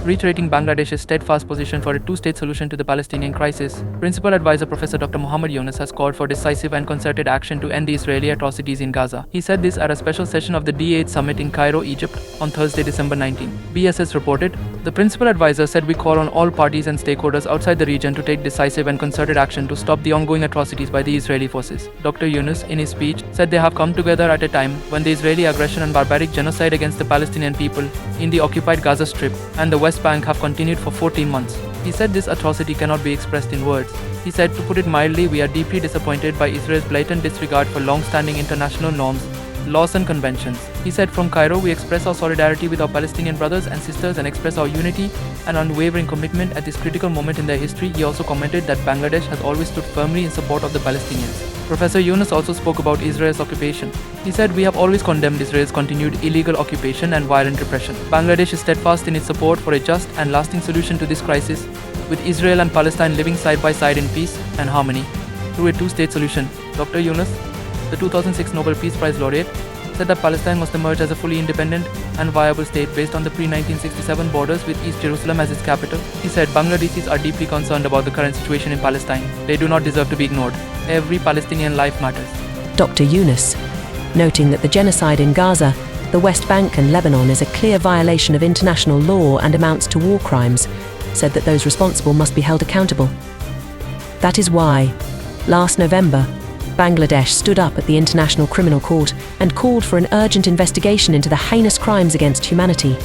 reiterating Bangladesh's steadfast position for a two-state solution to the Palestinian crisis. Principal advisor Professor Dr. Muhammad Yunus has called for decisive and concerted action to end the Israeli atrocities in Gaza. He said this at a special session of the D8 summit in Cairo, Egypt, on Thursday, December 19. BSS reported, the principal advisor said we call on all parties and stakeholders outside the region to take decisive and concerted action to stop the ongoing atrocities by the Israeli forces. Dr. Yunus, in his speech, said they have come together at a time when the Israeli aggression and barbaric genocide against the Palestinian people in the occupied Gaza Strip and the West Bank have continued for 14 months. He said this atrocity cannot be expressed in words. He said, to put it mildly, we are deeply disappointed by Israel's blatant disregard for long-standing international norms, laws and conventions. He said, from Cairo, we express our solidarity with our Palestinian brothers and sisters and express our unity and unwavering commitment at this critical moment in their history. He also commented that Bangladesh has always stood firmly in support of the Palestinians. Professor Yunus also spoke about Israel's occupation. He said, we have always condemned Israel's continued illegal occupation and violent repression. Bangladesh is steadfast in its support for a just and lasting solution to this crisis, with Israel and Palestine living side by side in peace and harmony through a two-state solution. Dr. Yunus, the 2006 Nobel Peace Prize laureate, said that Palestine must emerge as a fully independent and viable state based on the pre-1967 borders with East Jerusalem as its capital. He said Bangladeshis are deeply concerned about the current situation in Palestine. They do not deserve to be ignored. Every Palestinian life matters. Dr. Yunus, noting that the genocide in Gaza, the West Bank and Lebanon is a clear violation of international law and amounts to war crimes, said that those responsible must be held accountable. That is why, last November, Bangladesh stood up at the International Criminal Court and called for an urgent investigation into the heinous crimes against humanity.